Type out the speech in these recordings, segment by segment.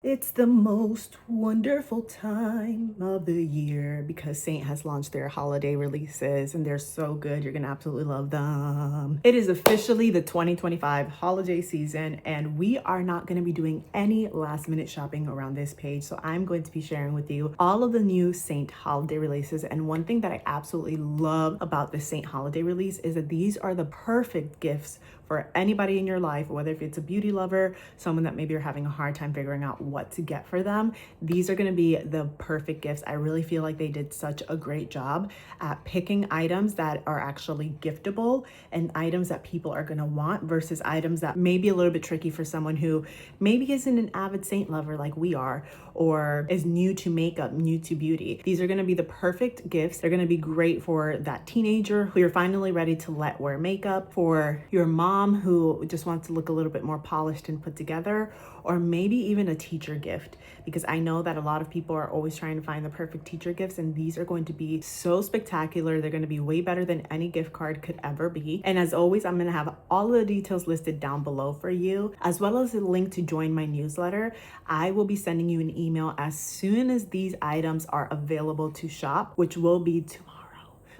It's the most wonderful time of the year because Seint has launched their holiday releases and they're so good. You're gonna absolutely love them. It is officially the 2025 holiday season and we are not gonna be doing any last minute shopping around this page. So I'm going to be sharing with you all of the new Seint holiday releases. And one thing that I absolutely love about the Seint holiday release is that these are the perfect gifts for anybody in your life, whether if it's a beauty lover, someone that maybe you're having a hard time figuring out what to get for them. These are gonna be the perfect gifts. I really feel like they did such a great job at picking items that are actually giftable and items that people are gonna want versus items that may be a little bit tricky for someone who maybe isn't an avid Seint lover like we are, or is new to makeup, new to beauty. These are gonna be the perfect gifts. They're gonna be great for that teenager who you're finally ready to let wear makeup, for your mom who just wants to look a little bit more polished and put together, or maybe even a teacher gift, because I know that a lot of people are always trying to find the perfect teacher gifts, and these are going to be so spectacular. They're going to be way better than any gift card could ever be. And as always, I'm going to have all the details listed down below for you, as well as a link to join my newsletter. I will be sending you an email as soon as these items are available to shop, which will be tomorrow.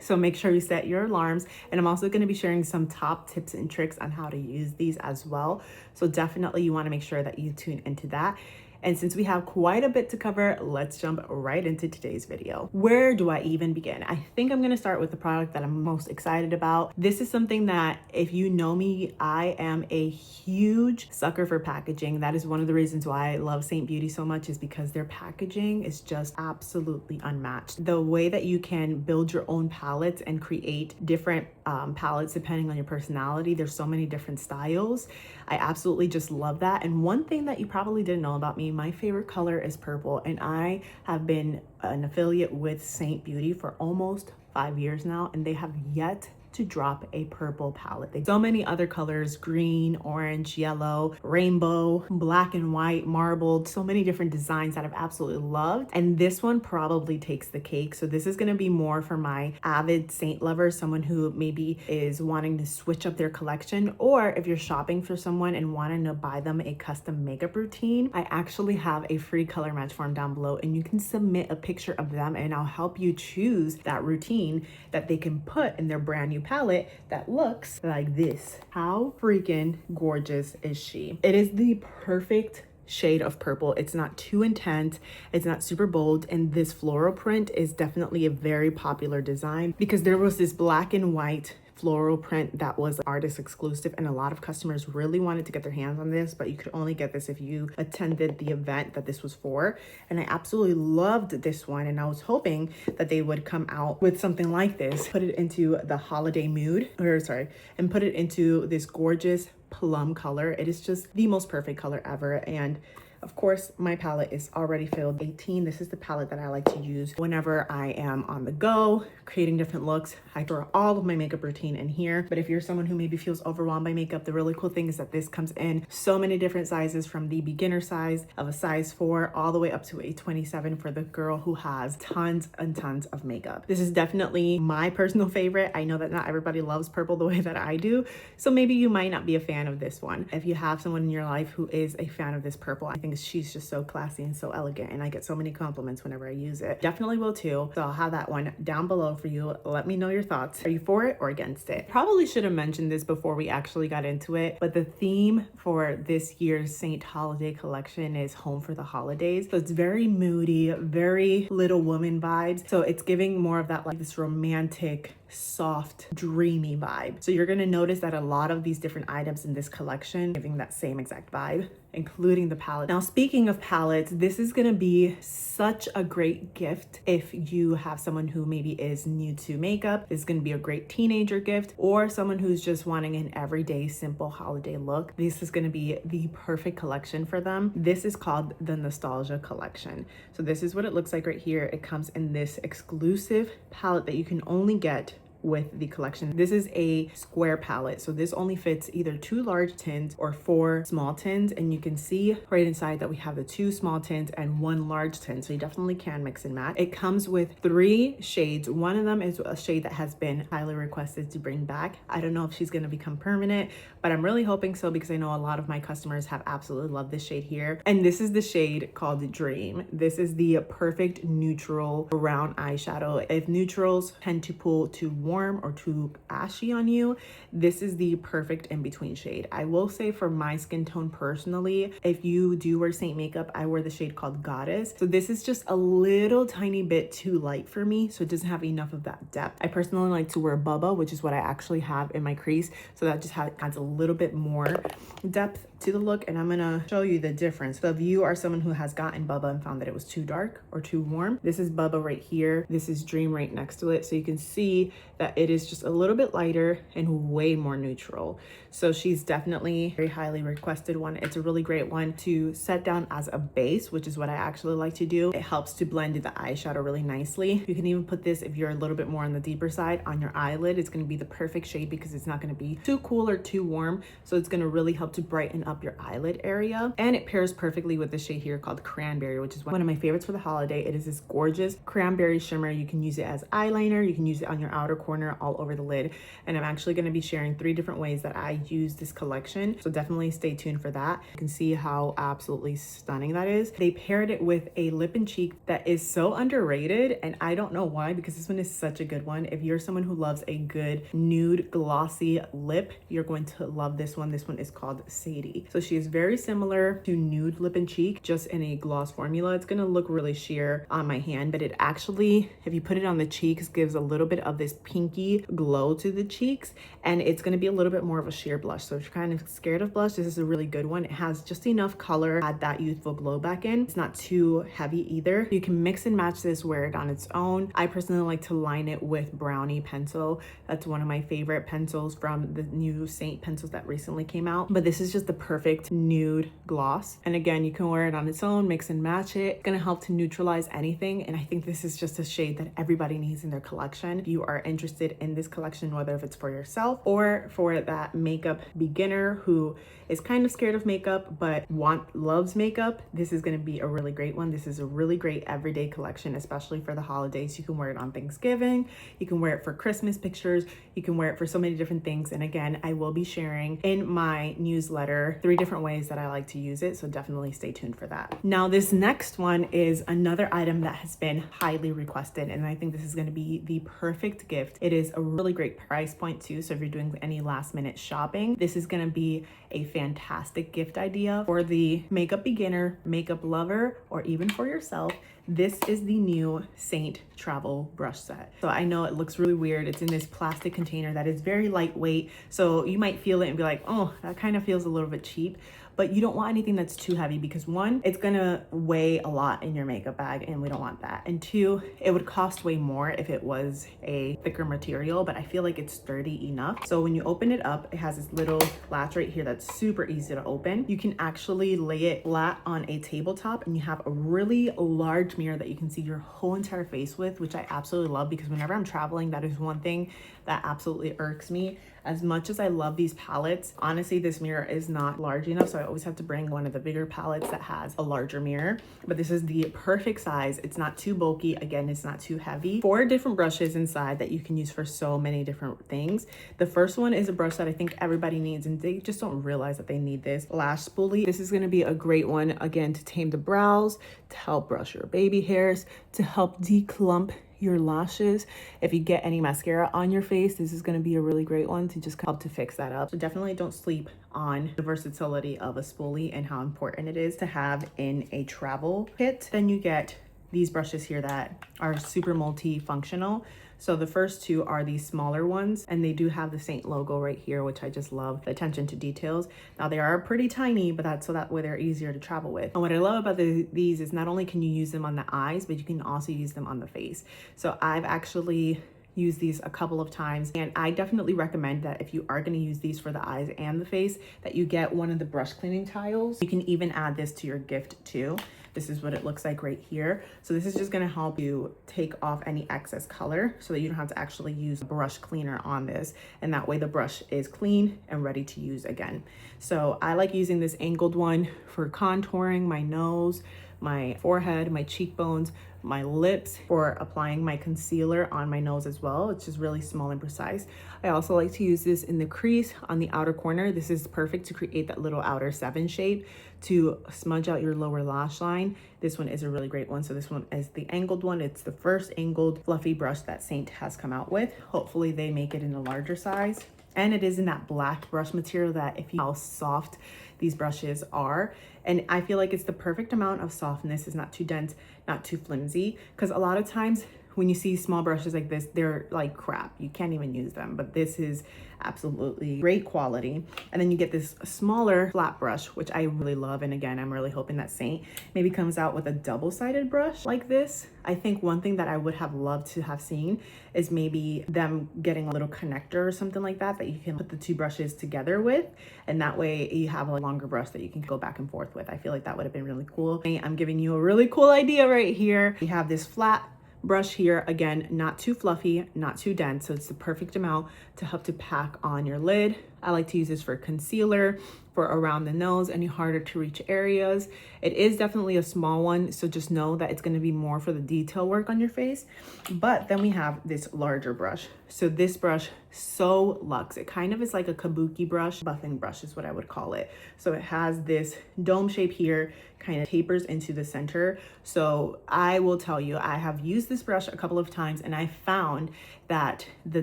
So make sure you set your alarms. And I'm also going to be sharing some top tips and tricks on how to use these as well. So definitely you want to make sure that you tune into that. And since we have quite a bit to cover, let's jump right into today's video. Where do I even begin? I think I'm gonna start with the product that I'm most excited about. This is something that, if you know me, I am a huge sucker for packaging. That is one of the reasons why I love Seint Beauty so much, is because their packaging is just absolutely unmatched. The way that you can build your own palettes and create different palettes depending on your personality. There's so many different styles. I absolutely just love that. And one thing that you probably didn't know about me, my favorite color is purple, and I have been an affiliate with Seint Beauty for almost 5 years now, and they have yet to drop a purple palette. So many other colors: green, orange, yellow, rainbow, black and white, marbled, so many different designs that I've absolutely loved. And this one probably takes the cake. So this is going to be more for my avid Seint lovers, someone who maybe is wanting to switch up their collection, or if you're shopping for someone and wanting to buy them a custom makeup routine. I actually have a free color match form down below, and you can submit a picture of them and I'll help you choose that routine that they can put in their brand new palette that looks like this. How freaking gorgeous is she? It is the perfect shade of purple. It's not too intense, it's not super bold, and this floral print is definitely a very popular design because there was this black and white floral print that was artist exclusive, and a lot of customers really wanted to get their hands on this, but you could only get this if you attended the event that this was for. And I absolutely loved this one, and I was hoping that they would come out with something like this, put it into the holiday mood, and put it into this gorgeous plum color. It is just the most perfect color ever. And of course, my palette is already filled 18. This is the palette that I like to use whenever I am on the go, creating different looks. I throw all of my makeup routine in here. But if you're someone who maybe feels overwhelmed by makeup, the really cool thing is that this comes in so many different sizes, from the beginner size of a size 4 all the way up to a 27 for the girl who has tons and tons of makeup. This is definitely my personal favorite. I know that not everybody loves purple the way that I do, so maybe you might not be a fan of this one. If you have someone in your life who is a fan of this purple, I think she's just so classy and so elegant, and I get so many compliments whenever I use it. Definitely will too. So I'll have that one down below for you. Let me know your thoughts. Are you for it or against it? Probably should have mentioned this before we actually got into it, but the theme for this year's Seint Holiday Collection is home for the holidays. So it's very moody, very Little Woman vibes. So it's giving more of that, like, this romantic, soft, dreamy vibe. So you're gonna notice that a lot of these different items in this collection giving that same exact vibe, including the palette. Now, speaking of palettes, this is gonna be such a great gift if you have someone who maybe is new to makeup. This is gonna be a great teenager gift, or someone who's just wanting an everyday simple holiday look. This is gonna be the perfect collection for them. This is called the Nostalgia Collection. So this is what it looks like right here. It comes in this exclusive palette that you can only get with the collection. This is a square palette, so this only fits either 2 large tins or 4 small tins, and you can see right inside that we have the 2 small tins and 1 large tin, so you definitely can mix and match. It comes with 3 shades. One of them is a shade that has been highly requested to bring back. I don't know if she's going to become permanent, but I'm really hoping so because I know a lot of my customers have absolutely loved this shade here. And this is the shade called Dream. This is the perfect neutral brown eyeshadow. If neutrals tend to pull too warm or too ashy on you, this is the perfect in-between shade. I will say for my skin tone personally, if you do wear Seint makeup, I wear the shade called Goddess. So this is just a little tiny bit too light for me, so it doesn't have enough of that depth. I personally like to wear Bubba, which is what I actually have in my crease, so that just adds a little bit more depth to the look, and I'm gonna show you the difference. So if you are someone who has gotten Bubba and found that it was too dark or too warm, this is Bubba right here, this is Dream right next to it, so you can see that it is just a little bit lighter and way more neutral. So she's definitely a very highly requested one. It's a really great one to set down as a base, which is what I actually like to do. It helps to blend the eyeshadow really nicely. You can even put this, if you're a little bit more on the deeper side, on your eyelid. It's going to be the perfect shade because it's not going to be too cool or too warm, so it's going to really help to brighten up your eyelid area. And it pairs perfectly with the shade here called Cranberry, which is one of my favorites for the holiday. It is this gorgeous cranberry shimmer. You can use it as eyeliner, you can use it on your outer corner, all over the lid. And I'm actually going to be sharing 3 different ways that I use this collection, so definitely stay tuned for that. You can see how absolutely stunning that is. They paired it with a lip and cheek that is so underrated, and I don't know why, because this one is such a good one. If you're someone who loves a good nude glossy lip, you're going to love this one. This one is called Thede. So she is very similar to nude lip and cheek, just in a gloss formula. It's going to look really sheer on my hand, but it actually, if you put it on the cheeks, gives a little bit of this pinky glow to the cheeks, and it's going to be a little bit more of a sheer blush. So if you're kind of scared of blush, this is a really good one. It has just enough color, add that youthful glow back in. It's not too heavy either. You can mix and match this, wear it on its own. I personally like to line it with Brownie pencil. That's one of my favorite pencils from the new Seint pencils that recently came out. But this is just the perfect nude gloss. And again, you can wear it on its own, mix and match it. It's gonna help to neutralize anything. And I think this is just a shade that everybody needs in their collection. If you are interested in this collection, whether if it's for yourself or for that makeup beginner who is kind of scared of makeup but loves makeup, this is going to be a really great one. This is a really great everyday collection, especially for the holidays. You can wear it on Thanksgiving, you can wear it for Christmas pictures, you can wear it for so many different things. And again, I will be sharing in my newsletter 3 different ways that I like to use it, so definitely stay tuned for that. Now this next one is another item that has been highly requested, and I think this is going to be the perfect gift. It is a really great price point too, so if you're doing any last minute shopping, this is going to be a fantastic gift idea for the makeup beginner, makeup lover, or even for yourself. This is the new Seint travel brush set. So I know it looks really weird. It's in this plastic container that is very lightweight, so you might feel it and be like, oh, that kind of feels a little bit cheap. But you don't want anything that's too heavy, because 1, it's gonna weigh a lot in your makeup bag and we don't want that. And 2, it would cost way more if it was a thicker material, but I feel like it's sturdy enough. So when you open it up, it has this little latch right here that's super easy to open. You can actually lay it flat on a tabletop, and you have a really large mirror that you can see your whole entire face with, which I absolutely love, because whenever I'm traveling, that is one thing that absolutely irks me. As much as I love these palettes, honestly, this mirror is not large enough, so I always have to bring one of the bigger palettes that has a larger mirror. But this is the perfect size. It's not too bulky. Again, it's not too heavy. 4 different brushes inside that you can use for so many different things. The first one is a brush that I think everybody needs, and they just don't realize that they need this. Lash spoolie. This is going to be a great one, again, to tame the brows, to help brush your baby hairs, to help declump your lashes. If you get any mascara on your face, this is going to be a really great one to just help to fix that up. So definitely don't sleep on the versatility of a spoolie and how important it is to have in a travel kit. Then you get these brushes here that are super multi-functional. So the first 2 are these smaller ones, and they do have the Seint logo right here, which I just love, the attention to details. Now they are pretty tiny, but that's so that way they're easier to travel with. And what I love about these is not only can you use them on the eyes, but you can also use them on the face. So I've actually used these a couple of times, and I definitely recommend that if you are going to use these for the eyes and the face, that you get one of the brush cleaning tiles. You can even add this to your gift too. This is what it looks like right here. So this is just gonna help you take off any excess color so that you don't have to actually use a brush cleaner on this. And that way the brush is clean and ready to use again. So I like using this angled one for contouring my nose, my forehead, my cheekbones, my lips, for applying my concealer on my nose as well. It's just really small and precise. I also like to use this in the crease on the outer corner. This is perfect to create that little outer 7 shape to smudge out your lower lash line. This one is a really great one. So this one is the angled one. It's the first angled fluffy brush that Seint has come out with. Hopefully they make it in a larger size. And it is in that black brush material that if you know how soft these brushes are. And I feel like it's the perfect amount of softness. It's not too dense, not too flimsy. Because a lot of times when you see small brushes like this, they're like crap. You can't even use them. But this is absolutely great quality. And then you get this smaller flat brush, which I really love. And again, I'm really hoping that Seint maybe comes out with a double-sided brush like this. I think one thing that I would have loved to have seen is maybe them getting a little connector or something like that you can put the 2 brushes together with. And that way you have a longer brush that you can go back and forth with. I feel like that would have been really cool. I'm giving you a really cool idea right here. We have this flat brush here, again, not too fluffy, not too dense, so it's the perfect amount to help to pack on your lid. I like to use this for concealer, for around the nose, any harder to reach areas. It is definitely a small one, so just know that it's going to be more for the detail work on your face. But then we have this larger brush. So this brush, so luxe. It kind of is like a kabuki brush, buffing brush is what I would call it. So it has this dome shape here, kind of tapers into the center. So I will tell you, I have used this brush a couple of times and I found that the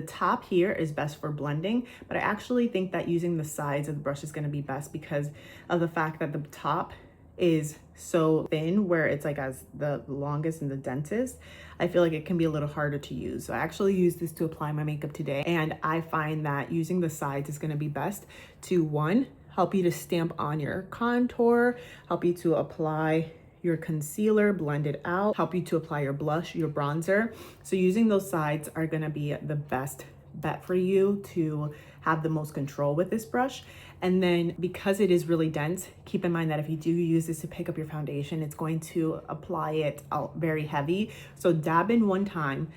top here is best for blending, but I actually think that using the sides of the brush is going to be best because of the fact that the top is so thin, where it's like as the longest and the densest. I feel like it can be a little harder to use. So I actually use this to apply my makeup today, and I find that using the sides is going to be best to, one, help you to stamp on your contour, help you to apply your concealer, blend it out, help you to apply your blush, your bronzer. So using those sides are gonna be the best bet for you to have the most control with this brush. And then because it is really dense, keep in mind that if you do use this to pick up your foundation, it's going to apply it out very heavy. So dab in one time,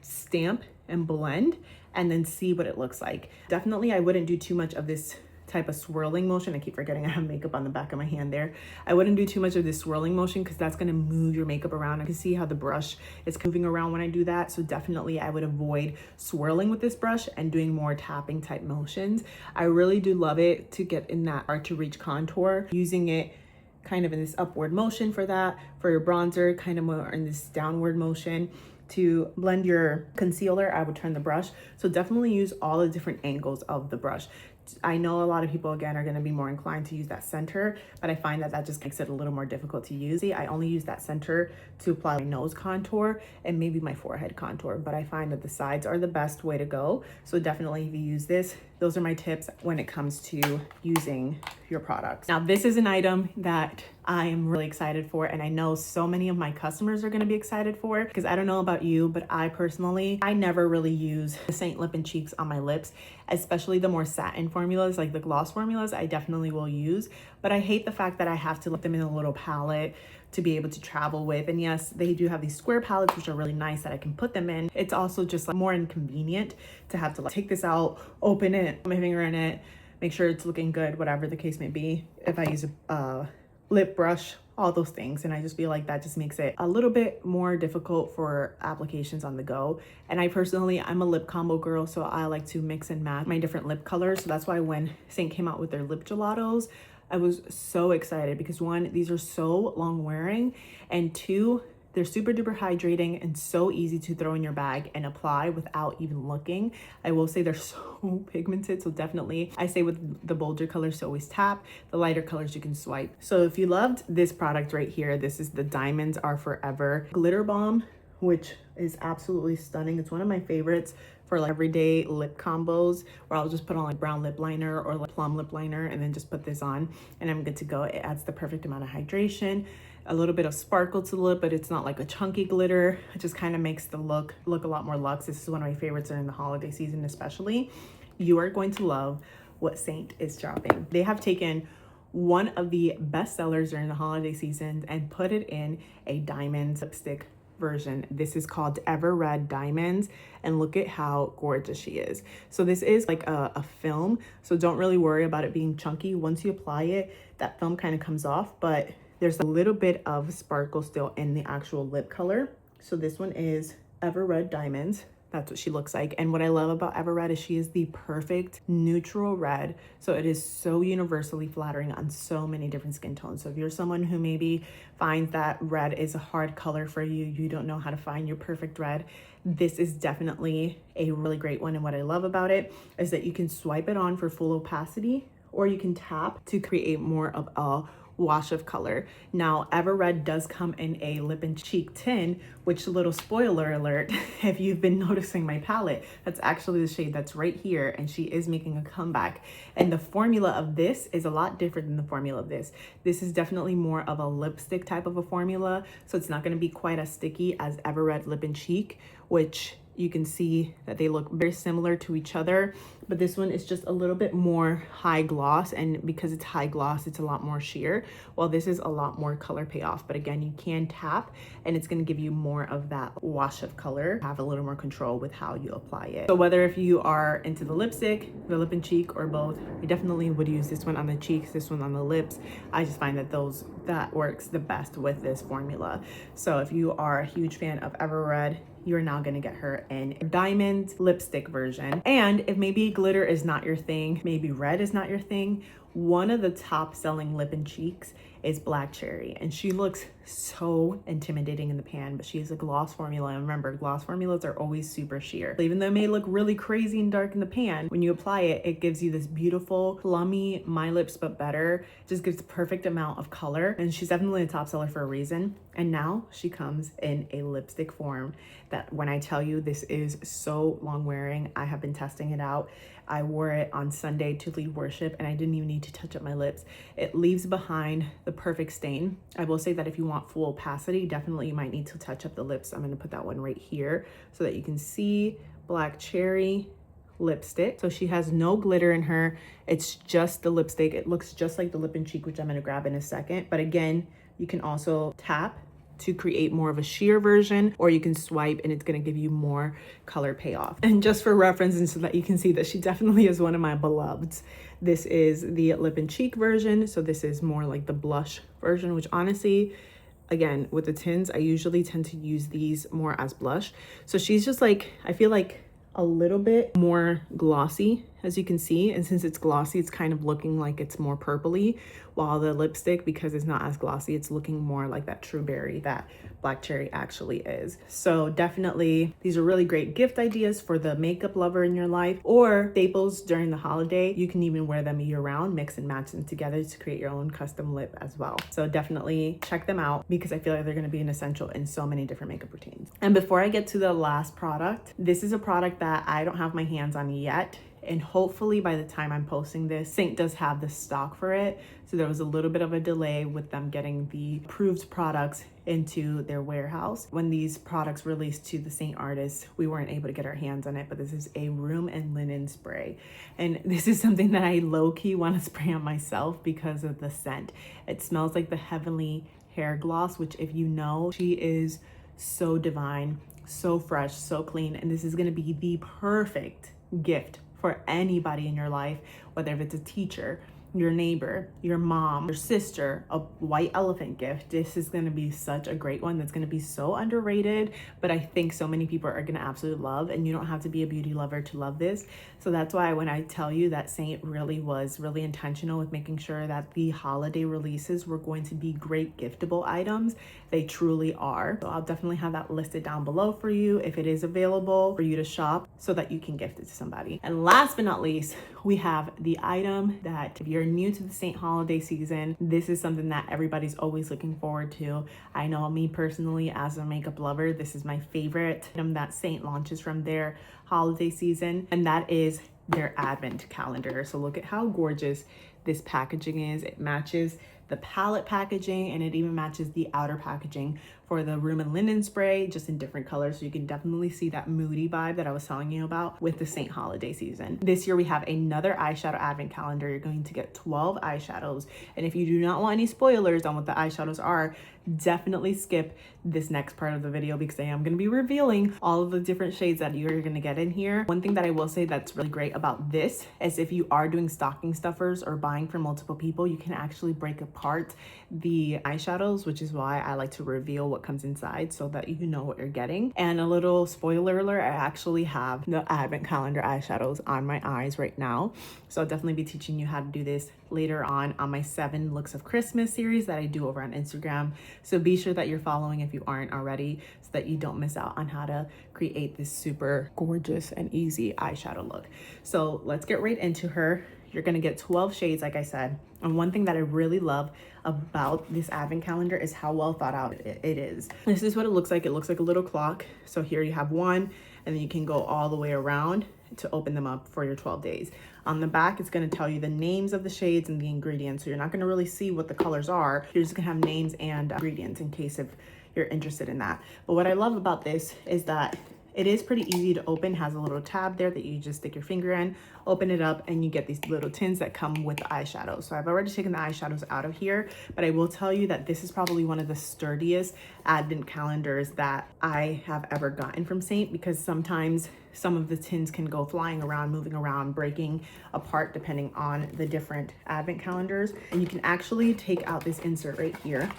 stamp and blend, and then see what it looks like. Definitely, I wouldn't do too much of this type of swirling motion. I keep forgetting I have makeup on the back of my hand there. I wouldn't do too much of this swirling motion because that's going to move your makeup around. I can see how the brush is moving around when I do that. So definitely I would avoid swirling with this brush and doing more tapping type motions. I really do love it to get in that hard to reach contour, using it kind of in this upward motion for that, for your bronzer, kind of more in this downward motion. To blend your concealer, I would turn the brush. So definitely use all the different angles of the brush. I know a lot of people, again, are going to be more inclined to use that center, but I find that that just makes it a little more difficult to use. See, I only use that center to apply my nose contour and maybe my forehead contour, but I find that the sides are the best way to go. So definitely if you use this, those are my tips when it comes to using your products. Now, this is an item that I am really excited for, and I know so many of my customers are going to be excited for, because I don't know about you, but I personally, I never really use the Seint Lip and Cheeks on my lips, especially the more satin formulas, like the gloss formulas, I definitely will use, but I hate the fact that I have to let them in a little palette to be able to travel with. And yes, they do have these square palettes, which are really nice that I can put them in. It's also just like more inconvenient to have to like take this out, open it, put my finger in it, make sure it's looking good, whatever the case may be. If I use a lip brush, all those things. And I just feel like that just makes it a little bit more difficult for applications on the go. And I personally, I'm a lip combo girl, so I like to mix and match my different lip colors. So that's why when Seint came out with their lip gelatos, I was so excited because one, these are so long wearing, and two, they're super duper hydrating and so easy to throw in your bag and apply without even looking. I will say they're so pigmented, so definitely I say with the bolder colors to always tap, the lighter colors you can swipe. So if you loved this product right here, this is the Diamonds Are Forever Glitter Balm, which is absolutely stunning. It's one of my favorites for like everyday lip combos, where I'll just put on like brown lip liner or like plum lip liner and then just put this on and I'm good to go. It adds the perfect amount of hydration, a little bit of sparkle to the lip, but it's not like a chunky glitter. It just kind of makes the look a lot more luxe. This is one of my favorites during the holiday season especially. You are going to love what Seint is dropping. They have taken one of the best sellers during the holiday season and put it in a diamond lipstick version. This is called Ever Red Diamonds, and look at how gorgeous she is. So this is like a film, so don't really worry about it being chunky. Once you apply it, that film kind of comes off, but there's a little bit of sparkle still in the actual lip color. So this one is Ever Red Diamonds. That's what she looks like. And what I love about Ever Red is she is the perfect neutral red. So it is so universally flattering on so many different skin tones. So if you're someone who maybe finds that red is a hard color for you, you don't know how to find your perfect red, this is definitely a really great one. And what I love about it is that you can swipe it on for full opacity, or you can tap to create more of a wash of color. Now, Ever Red does come in a lip and cheek tin, which, little spoiler alert, if you've been noticing my palette, that's actually the shade that's right here, and she is making a comeback. And the formula of this is a lot different than the formula of this. This is definitely more of a lipstick type of a formula, so it's not going to be quite as sticky as Ever Red Lip and Cheek, which you can see that they look very similar to each other, but this one is just a little bit more high gloss, and because it's high gloss, it's a lot more sheer, while this is a lot more color payoff. But again, you can tap and it's going to give you more of that wash of color, have a little more control with how you apply it. So whether if you are into the lipstick, the lip and cheek, or both, I definitely would use this one on the cheeks, this one on the lips. I just find that that works the best with this formula. So if you are a huge fan of Ever Red, you're now gonna get her in a diamond lipstick version. And if maybe glitter is not your thing, maybe red is not your thing, one of the top selling lip and cheeks is Black Cherry, and she looks so intimidating in the pan, but she is a gloss formula. And remember, gloss formulas are always super sheer. Even though it may look really crazy and dark in the pan, when you apply it, it gives you this beautiful, plummy, my lips but better, just gives the perfect amount of color. And she's definitely a top seller for a reason. And now she comes in a lipstick form that, when I tell you, this is so long wearing. I have been testing it out. I wore it on Sunday to lead worship, and I didn't even need to touch up my lips. It leaves behind the perfect stain. I will say that if you want full opacity, definitely you might need to touch up the lips. I'm gonna put that one right here so that you can see Black Cherry lipstick. So she has no glitter in her. It's just the lipstick. It looks just like the lip and cheek, which I'm gonna grab in a second. But again, you can also tap to create more of a sheer version, or you can swipe and it's going to give you more color payoff. And just for reference, and so that you can see that she definitely is one of my beloveds, this is the lip and cheek version. So this is more like the blush version, which honestly, again, with the tins, I usually tend to use these more as blush. So she's just like, I feel like a little bit more glossy, as you can see. And since it's glossy, it's kind of looking like it's more purpley, while the lipstick, because it's not as glossy, it's looking more like that true berry that Black Cherry actually is. So definitely, these are really great gift ideas for the makeup lover in your life, or staples during the holiday. You can even wear them year round, mix and match them together to create your own custom lip as well. So definitely check them out, because I feel like they're going to be an essential in so many different makeup routines. And before I get to the last product, this is a product that I don't have my hands on yet, and hopefully by the time I'm posting this, Seint does have the stock for it. So there was a little bit of a delay with them getting the approved products into their warehouse. When these products released to the Seint artists, we weren't able to get our hands on it, but this is a room and linen spray. And this is something that I low-key want to spray on myself because of the scent. It smells like the Heavenly Hair Gloss, which, if you know, she is so divine, so fresh, so clean. And this is going to be the perfect gift for anybody in your life, whether if it's a teacher, your neighbor, your mom, your sister, a white elephant gift. This is going to be such a great one that's going to be so underrated, but I think so many people are going to absolutely love, and you don't have to be a beauty lover to love this. So that's why when I tell you that Seint really was really intentional with making sure that the holiday releases were going to be great giftable items, they truly are. So I'll definitely have that listed down below for you if it is available for you to shop, so that you can gift it to somebody. And last but not least, we have the item that, if you're new to the Seint holiday season, this is something that everybody's always looking forward to. I know me personally, as a makeup lover, this is my favorite item that Seint launches from their holiday season, and that is their advent calendar. So look at how gorgeous this packaging is. It matches the palette packaging, and it even matches the outer packaging for the room and linen spray, just in different colors. So you can definitely see that moody vibe that I was telling you about with the Seint Holiday season. This year we have another eyeshadow advent calendar. You're going to get 12 eyeshadows. And if you do not want any spoilers on what the eyeshadows are, definitely skip this next part of the video because I am going to be revealing all of the different shades that you're going to get in here. One thing that I will say that's really great about this is if you are doing stocking stuffers or buying for multiple people, you can actually break apart the eyeshadows, which is why I like to reveal what comes inside so that you know what you're getting. And a little spoiler alert, I actually have the advent calendar eyeshadows on my eyes right now. So I'll definitely be teaching you how to do this later on my 7 looks of Christmas series that I do over on Instagram. So be sure that you're following if you aren't already so that you don't miss out on how to create this super gorgeous and easy eyeshadow look. So let's get right into her. You're gonna get 12 shades, like I said. And one thing that I really love about this advent calendar is how well thought out it is. This is what it looks like. It looks like a little clock. So here you have one, and then you can go all the way around to open them up for your 12 days. On the back, it's going to tell you the names of the shades and the ingredients. So you're not going to really see what the colors are. You're just going to have names and ingredients in case if you're interested in that. But what I love about this is that it is pretty easy to open. It has a little tab there that you just stick your finger in, open it up, and you get these little tins that come with the eyeshadows. So I've already taken the eyeshadows out of here, but I will tell you that this is probably one of the sturdiest advent calendars that I have ever gotten from Seint, because sometimes some of the tins can go flying around, moving around, breaking apart depending on the different advent calendars. And you can actually take out this insert right here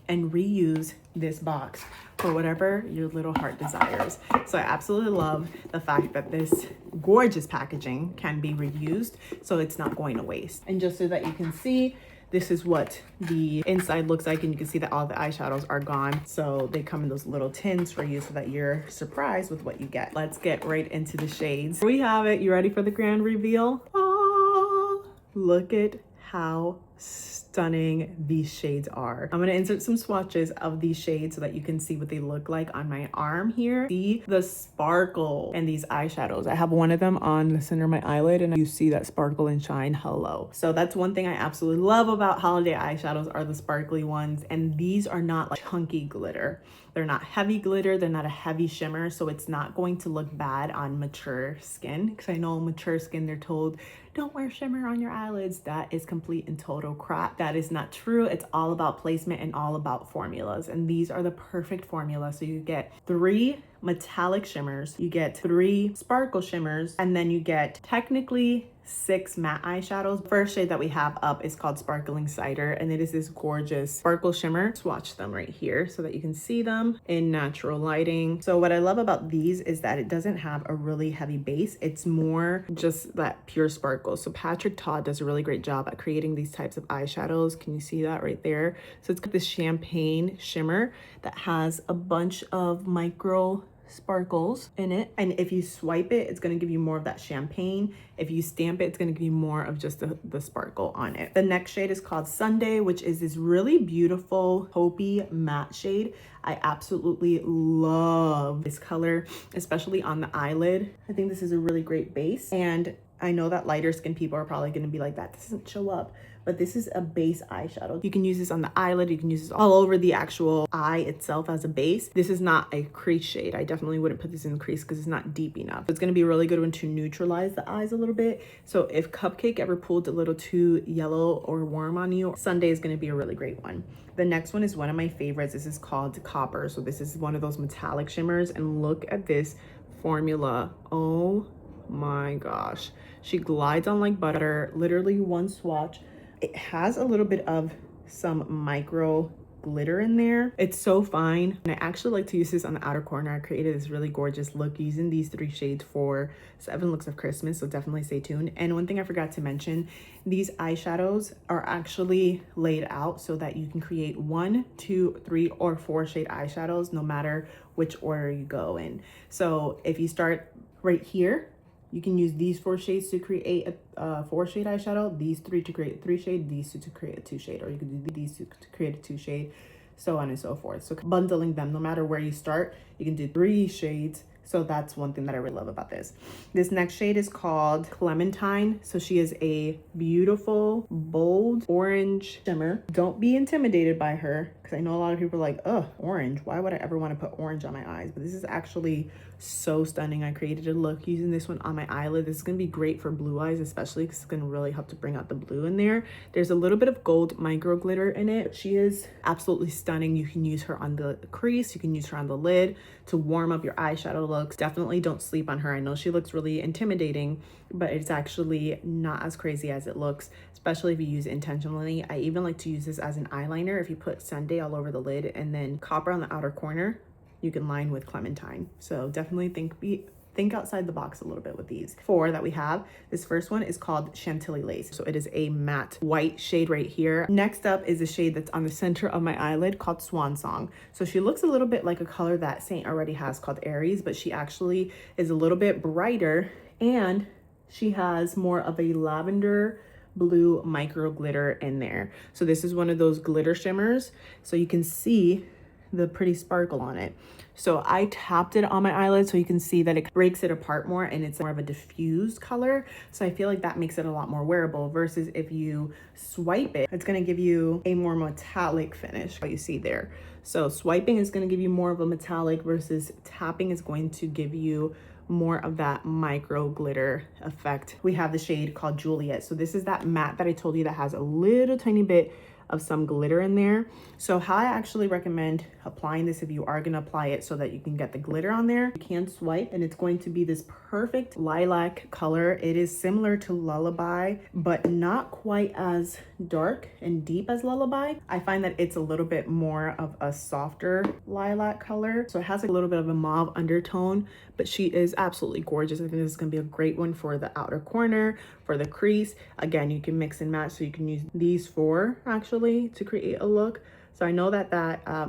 and reuse this box for whatever your little heart desires. So I absolutely love the fact that this gorgeous packaging can be reused, so it's not going to waste. And just so that you can see, this is what the inside looks like, and you can see that all the eyeshadows are gone. So they come in those little tins for you so that you're surprised with what you get. Let's get right into the shades. Here we have it. You ready for the grand reveal? Oh, look at how stunning these shades are. I'm gonna insert some swatches of these shades so that you can see what they look like on my arm here. See the sparkle in these eyeshadows. I have one of them on the center of my eyelid, and you see that sparkle and shine. Hello. So that's one thing I absolutely love about holiday eyeshadows are the sparkly ones, and these are not like chunky glitter. They're not heavy glitter, they're not a heavy shimmer, so it's not going to look bad on mature skin, because I know mature skin, they're told don't wear shimmer on your eyelids. That is complete and total crap. That is not true. It's all about placement and all about formulas, and these are the perfect formula. So you get 3 metallic shimmers, you get 3 sparkle shimmers, and then you get technically 6 matte eyeshadows. First shade that we have up is called Sparkling Cider, and it is this gorgeous sparkle shimmer. Swatch them right here so that you can see them in natural lighting. So what I love about these is that it doesn't have a really heavy base. It's more just that pure sparkle. So Patrick Todd does a really great job at creating these types of eyeshadows. Can you see that right there? So it's got this champagne shimmer that has a bunch of micro sparkles in it, and if you swipe it, it's going to give you more of that champagne. If you stamp it, it's going to give you more of just the sparkle on it. The next shade is called Sunday, which is this really beautiful taupey matte shade. I absolutely love this color, especially on the eyelid. I think this is a really great base, and I know that lighter skin people are probably going to be like, that doesn't show up, but this is a base eyeshadow. You can use this on the eyelid, you can use this all over the actual eye itself as a base. This is not a crease shade. I definitely wouldn't put this in the crease because it's not deep enough. It's going to be a really good one to neutralize the eyes a little bit. So if Cupcake ever pulled a little too yellow or warm on you, Sunday is going to be a really great one. The next one is one of my favorites. This is called Copper. So this is one of those metallic shimmers, and look at this formula. Oh my gosh. She glides on like butter, literally one swatch. It has a little bit of some micro glitter in there. It's so fine. And I actually like to use this on the outer corner. I created this really gorgeous look using these 3 shades for 7 looks of Christmas, so definitely stay tuned. And one thing I forgot to mention, these eyeshadows are actually laid out so that you can create 1, 2, 3, or 4 shade eyeshadows no matter which order you go in. So if you start right here, you can use these 4 shades to create a 4 shade eyeshadow, these 3 to create a 3 shade, these 2 to create a 2 shade, or you could do these 2 to create a 2 shade, so on and so forth. So bundling them, no matter where you start, you can do 3 shades So that's one thing that I really love about this. This next shade is called Clementine. So she is a beautiful, bold orange shimmer. Don't be intimidated by her, because I know a lot of people are like, oh, orange. Why would I ever want to put orange on my eyes? But this is actually so stunning. I created a look using this one on my eyelid. This is going to be great for blue eyes, especially because it's going to really help to bring out the blue in there. There's a little bit of gold micro glitter in it. She is absolutely stunning. You can use her on the crease. You can use her on the lid to warm up your eyeshadow looks. Definitely don't sleep on her. I know she looks really intimidating, but it's actually not as crazy as it looks, especially if you use it intentionally. I even like to use this as an eyeliner. If you put Sunday all over the lid and then copper on the outer corner, you can line with Clementine. So definitely think outside the box a little bit with these. 4 that we have. This first one is called Chantilly Lace. So it is a matte white shade right here. Next up is a shade that's on the center of my eyelid called Swan Song. So she looks a little bit like a color that Seint already has called Aries, but she actually is a little bit brighter, and she has more of a lavender blue micro glitter in there. So this is one of those glitter shimmers. So you can see the pretty sparkle on it. So I tapped it on my eyelid so you can see that it breaks it apart more, and it's more of a diffused color. So I feel like that makes it a lot more wearable, versus if you swipe it, it's going to give you a more metallic finish, what you see there. So swiping is going to give you more of a metallic, versus tapping is going to give you more of that micro glitter effect. We have the shade called Juliet. So this is that matte that I told you that has a little tiny bit of some glitter in there. So how I actually recommend applying this, if you are going to apply it so that you can get the glitter on there, you can swipe, and it's going to be this perfect lilac color. It is similar to Lullaby, but not quite as dark and deep as Lullaby. I find that it's a little bit more of a softer lilac color. So it has a little bit of a mauve undertone, but she is absolutely gorgeous. I think this is going to be a great one for the outer corner, for the crease. Again, you can mix and match, so you can use these 4 actually to create a look. So I know that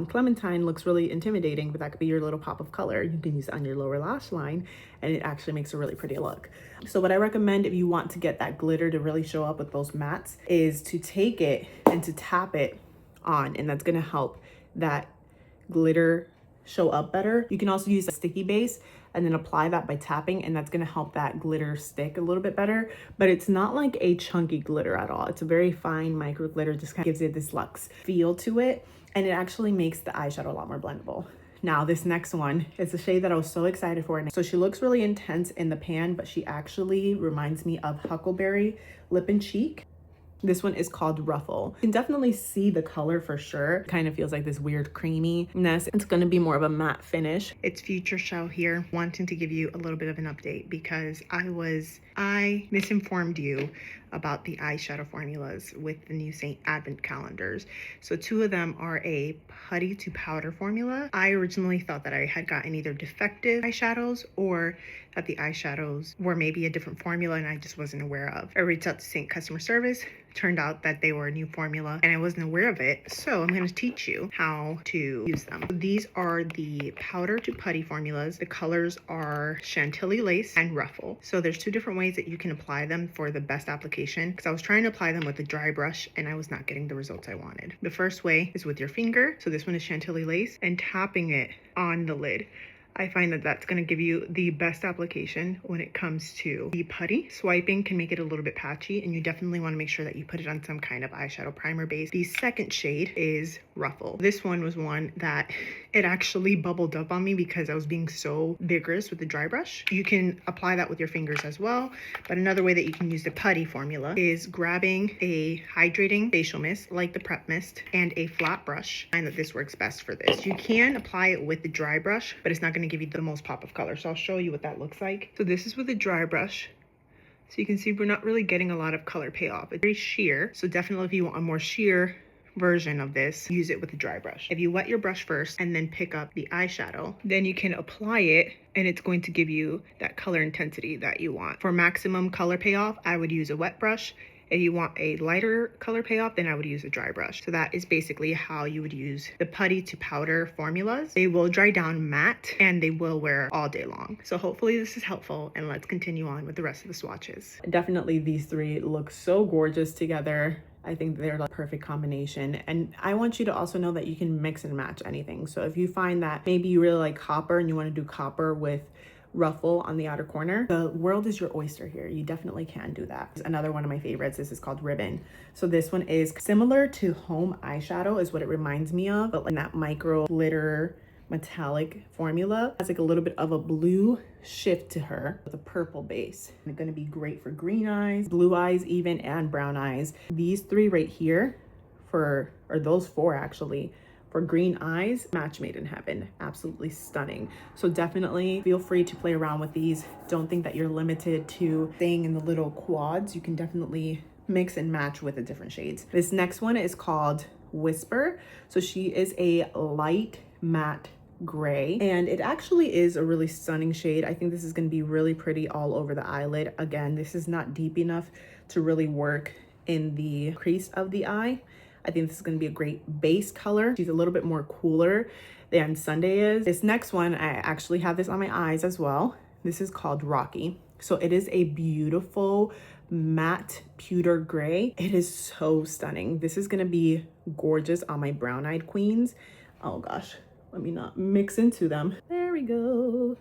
Clementine looks really intimidating, but that could be your little pop of color. You can use it on your lower lash line, and it actually makes a really pretty look. So what I recommend if you want to get that glitter to really show up with those mattes is to take it and to tap it on, and that's going to help that glitter show up better. You can also use a sticky base and then apply that by tapping, and that's going to help that glitter stick a little bit better. But it's not like a chunky glitter at all. It's a very fine micro glitter, just kind of gives it this luxe feel to it, and it actually makes the eyeshadow a lot more blendable. Now this next one is a shade that I was so excited for. So she looks really intense in the pan, but she actually reminds me of Huckleberry Lip and Cheek. This one is called Ruffle. You can definitely see the color for sure. It kind of feels like this weird creaminess. It's going to be more of a matte finish. It's Future Show here, wanting to give you a little bit of an update because I misinformed you about the eyeshadow formulas with the new Seint Advent calendars. So 2 of them are a putty to powder formula. I originally thought that I had gotten either defective eyeshadows or that the eyeshadows were maybe a different formula and I just wasn't aware of. I reached out to Seint customer service. Turned out that they were a new formula and I wasn't aware of it. So I'm going to teach you how to use them. These are the powder to putty formulas. The colors are Chantilly Lace and Ruffle. So there's 2 different ways that you can apply them for the best application, because I was trying to apply them with a dry brush and I was not getting the results I wanted. The first way is with your finger. So this one is Chantilly Lace, and tapping it on the lid. I find that that's going to give you the best application when it comes to the putty. Swiping can make it a little bit patchy, and you definitely want to make sure that you put it on some kind of eyeshadow primer base. The second shade is Ruffle. This one was one that it actually bubbled up on me because I was being so vigorous with the dry brush. You can apply that with your fingers as well, but another way that you can use the putty formula is grabbing a hydrating facial mist like the Prep Mist and a flat brush. I find that this works best for this. You can apply it with the dry brush, but it's not going to give you the most pop of color. So I'll show you what that looks like. So this is with a dry brush. So you can see we're not really getting a lot of color payoff. It's very sheer. So definitely if you want a more sheer version of this, use it with a dry brush. If you wet your brush first and then pick up the eyeshadow, then you can apply it and it's going to give you that color intensity that you want. For maximum color payoff, I would use a wet brush. If you want a lighter color payoff, then I would use a dry brush. So that is basically how you would use the putty to powder formulas. They will dry down matte and they will wear all day long. So hopefully this is helpful, and let's continue on with the rest of the swatches. Definitely these 3 look so gorgeous together. I think they're the perfect combination. And I want you to also know that you can mix and match anything. So if you find that maybe you really like copper and you want to do copper with ruffle on the outer corner, the world is your oyster here. You definitely can do that. Another one of my favorites, this is called Ribbon. So this one is similar to Home Eyeshadow is what it reminds me of, but like that micro glitter metallic formula. Has like a little bit of a blue shift to her with a purple base. It's going to be great for green eyes, blue eyes even, and brown eyes. These three right here or those four actually, for green eyes, match made in heaven. Absolutely stunning. So definitely feel free to play around with these. Don't think that you're limited to staying in the little quads. You can definitely mix and match with the different shades. This next one is called Whisper. So she is a light matte gray, and it actually is a really stunning shade. I think this is going to be really pretty all over the eyelid. Again, this is not deep enough to really work in the crease of the eye. I think this is going to be a great base color. She's a little bit more cooler than Sunday is. This next one, I actually have this on my eyes as well. This is called Rocky. So it is a beautiful matte pewter gray. It is so stunning. This is going to be gorgeous on my brown-eyed queens. Oh gosh, let me not mix into them. There we go.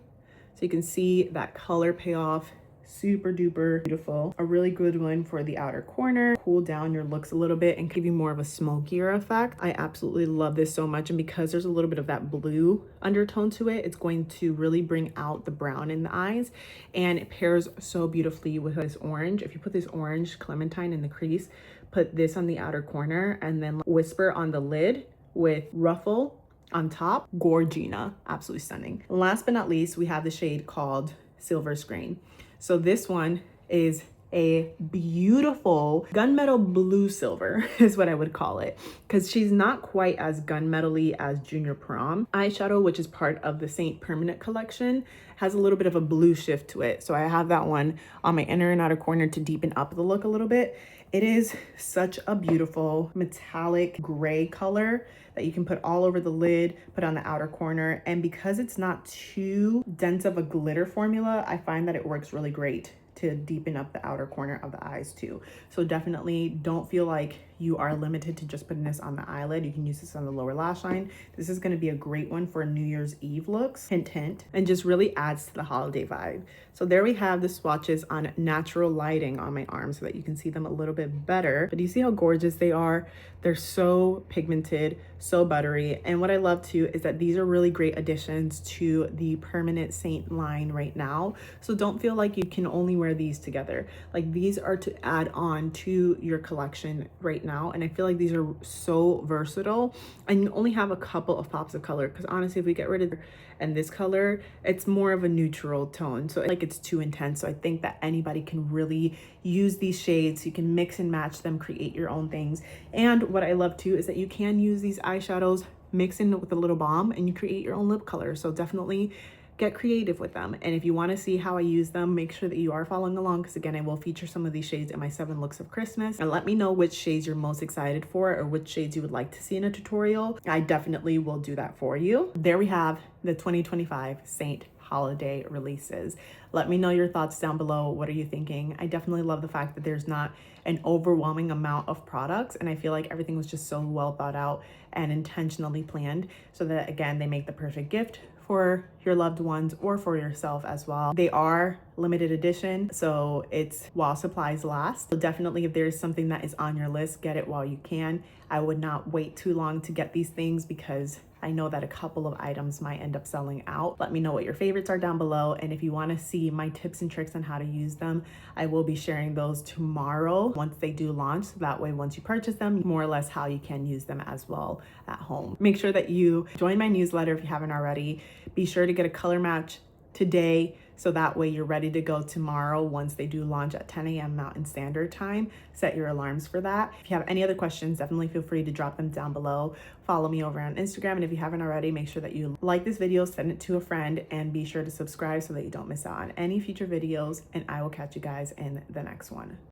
So you can see that color payoff. Super duper beautiful. A really good one for the outer corner. Cool down your looks a little bit and give you more of a smokier effect. I absolutely love this so much, and because there's a little bit of that blue undertone to it, it's going to really bring out the brown in the eyes, and it pairs so beautifully with this orange. If you put this orange clementine in the crease, put this on the outer corner, and then Whisper on the lid with ruffle on top, Gorgina. Absolutely stunning. Last but not least, we have the shade called Silver Screen. So this one is a beautiful gunmetal blue silver is what I would call it, because she's not quite as gunmetal-y as Junior Prom. Eyeshadow, which is part of the Seint Permanent collection, has a little bit of a blue shift to it. So I have that one on my inner and outer corner to deepen up the look a little bit. It is such a beautiful metallic gray color that you can put all over the lid, put on the outer corner. And because it's not too dense of a glitter formula, I find that it works really great to deepen up the outer corner of the eyes too. So definitely don't feel like you are limited to just putting this on the eyelid. You can use this on the lower lash line. This is going to be a great one for New Year's Eve looks, hint hint, and just really adds to the holiday vibe. So there we have the swatches on natural lighting on my arm so that you can see them a little bit better. But do you see how gorgeous they are? They're so pigmented, so buttery. And what I love too is that these are really great additions to the permanent Seint line right now. So don't feel like you can only wear these together. Like, these are to add on to your collection right now. And I feel like these are so versatile, and you only have a couple of pops of color, because honestly, if we get rid of and this color, it's more of a neutral tone, so like it's too intense. So I think that anybody can really use these shades. You can mix and match them, create your own things. And what I love too is that you can use these eyeshadows, mix in with a little balm, and you create your own lip color. So definitely get creative with them. And if you want to see how I use them, make sure that you are following along, because again, I will feature some of these shades in my 7 looks of Christmas. And let me know which shades you're most excited for, or which shades you would like to see in a tutorial. I definitely will do that for you. There we have the 2025 Seint Holiday releases. Let me know your thoughts down below. What are you thinking? I definitely love the fact that there's not an overwhelming amount of products, and I feel like everything was just so well thought out and intentionally planned, so that again, they make the perfect gift for your loved ones or for yourself as well. They are limited edition, so it's while supplies last. So definitely, if there's something that is on your list, get it while you can. I would not wait too long to get these things, because I know that a couple of items might end up selling out. Let me know what your favorites are down below. And if you want to see my tips and tricks on how to use them, I will be sharing those tomorrow once they do launch. So that way, once you purchase them, more or less how you can use them as well at home. Make sure that you join my newsletter if you haven't already. Be sure to get a color match today, so that way you're ready to go tomorrow once they do launch at 10 a.m. Mountain Standard Time. Set your alarms for that. If you have any other questions, definitely feel free to drop them down below. Follow me over on Instagram, and if you haven't already, make sure that you like this video, send it to a friend, and be sure to subscribe so that you don't miss out on any future videos, and I will catch you guys in the next one.